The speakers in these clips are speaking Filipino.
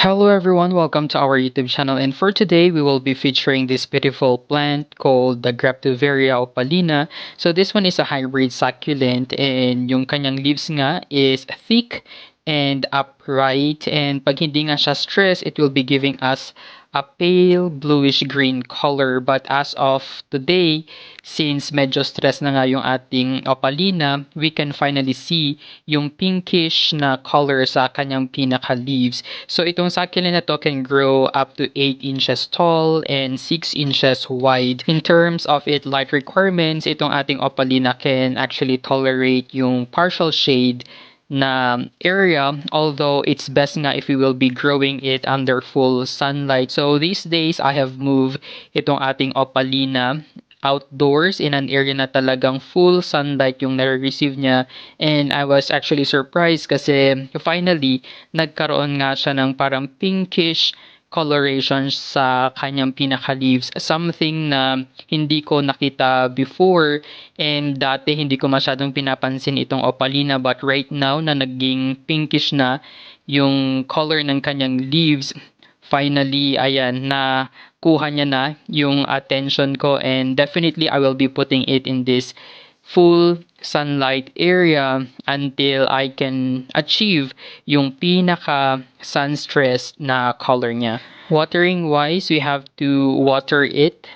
Hello everyone, welcome to our YouTube channel, and for today we will be featuring this beautiful plant called the Graptoveria opalina. So this one is a hybrid succulent and yung kanyang leaves nga is thick and upright, and pag hindi nga siya stressed, it will be giving us a pale bluish green color. But as of today, since medyo stress na nga yung ating opalina, we can finally see yung pinkish na color sa kanyang pinaka leaves. So itong succulent na to can grow up to 8 inches tall and 6 inches wide. In terms of its light requirements, itong ating opalina can actually tolerate yung partial shade na area, although it's best nga if we will be growing it under full sunlight. So these days, I have moved itong ating opalina outdoors in an area na talagang full sunlight yung nare-receive niya, and I was actually surprised kasi finally nagkaroon nga siya ng parang pinkish coloration sa kanyang pinaka-leaves, something na hindi ko nakita before, and dati hindi ko masyadong pinapansin itong opalina, but right now na naging pinkish na yung color ng kanyang leaves, finally ayan na kuha niya na yung attention ko, and definitely I will be putting it in this full sunlight area until I can achieve yung pinaka sun stress na color niya. Watering wise, we have to water it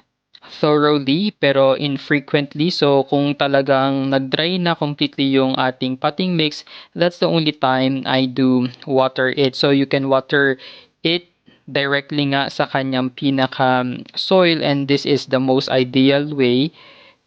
thoroughly pero infrequently. So kung talagang nag-dry na completely yung ating potting mix, that's the only time I do water it. So you can water it directly nga sa kanyang pinaka soil, and this is the most ideal way,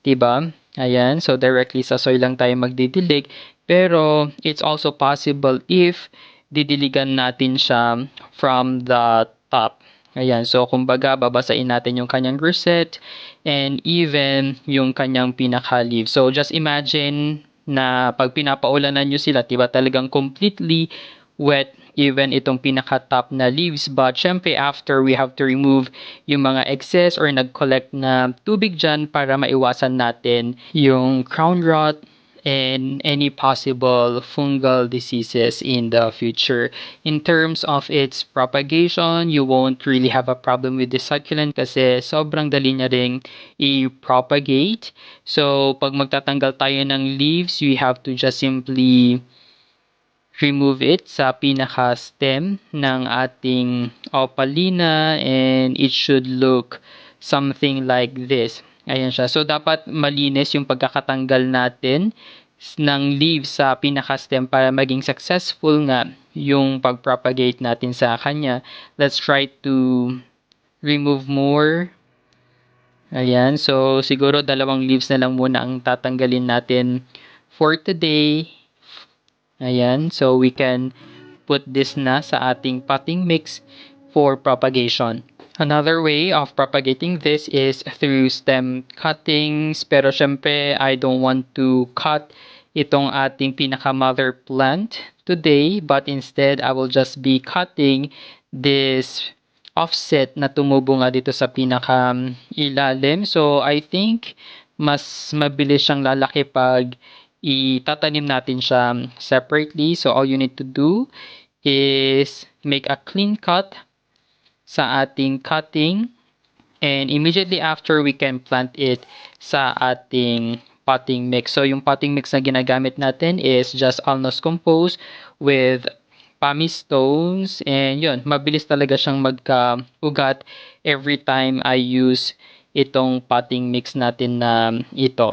'di ba? Ayan, so directly sa soil lang tayo magdidilig, pero it's also possible if didiligan natin siya from the top. Ayan, so kumbaga babasain natin yung kanyang rosette and even yung kanyang pinaka-leaf. So just imagine na pag pinapaulanan nyo sila, 'di ba, talagang completely wet even itong pinaka-top na leaves. But syempre after, we have to remove yung mga excess or nag-collect na tubig dyan para maiwasan natin yung crown rot and any possible fungal diseases in the future. In terms of its propagation, you won't really have a problem with the succulent kasi sobrang dali niya ring i-propagate. So, pag magtatanggal tayo ng leaves, we have to just simply remove it sa pinaka-stem ng ating opalina, and it should look something like this. Ayan siya. So, dapat malinis yung pagkakatanggal natin ng leaves sa pinaka-stem para maging successful nga yung pag-propagate natin sa kanya. Let's try to remove more. Ayan. So, siguro dalawang leaves na lang muna ang tatanggalin natin for today. Ayan, so we can put this na sa ating potting mix for propagation. Another way of propagating this is through stem cuttings, pero syempre I don't want to cut itong ating pinaka-mother plant today, but instead I will just be cutting this offset na tumubo nga dito sa pinaka ilalim. So I think mas mabilis siyang lalaki pag itatanim natin siya separately. So all you need to do is make a clean cut sa ating cutting, and immediately after we can plant it sa ating potting mix. So yung potting mix na ginagamit natin is just Alnos Compost with pumice stones, and yun, mabilis talaga siyang magka-ugat every time I use itong potting mix natin na ito.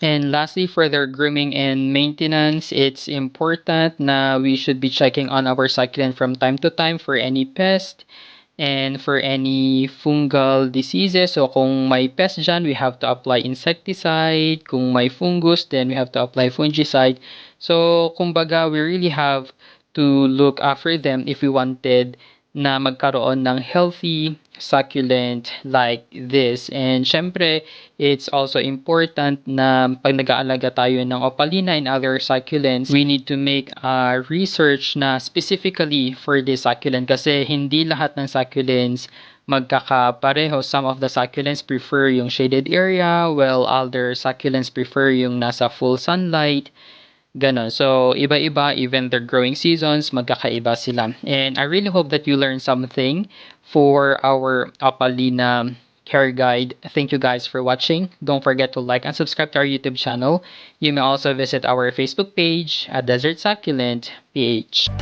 And lastly, for their grooming and maintenance, it's important na we should be checking on our succulent from time to time for any pest and for any fungal diseases. So kung may pest dyan, we have to apply insecticide. Kung may fungus, then we have to apply fungicide. So kumbaga, we really have to look after them if we wanted na magkaroon ng healthy succulent like this. And syempre, it's also important na pag nag-aalaga tayo ng opalina and other succulents, we need to make research na specifically for this succulent kasi hindi lahat ng succulents magkakapareho. Some of the succulents prefer yung shaded area, while other succulents prefer yung nasa full sunlight. Ganon. So, iba-iba, even their growing seasons, magkakaiba sila. And I really hope that you learned something for our Opalina care guide. Thank you guys for watching. Don't forget to like and subscribe to our YouTube channel. You may also visit our Facebook page at Desert Succulent PH.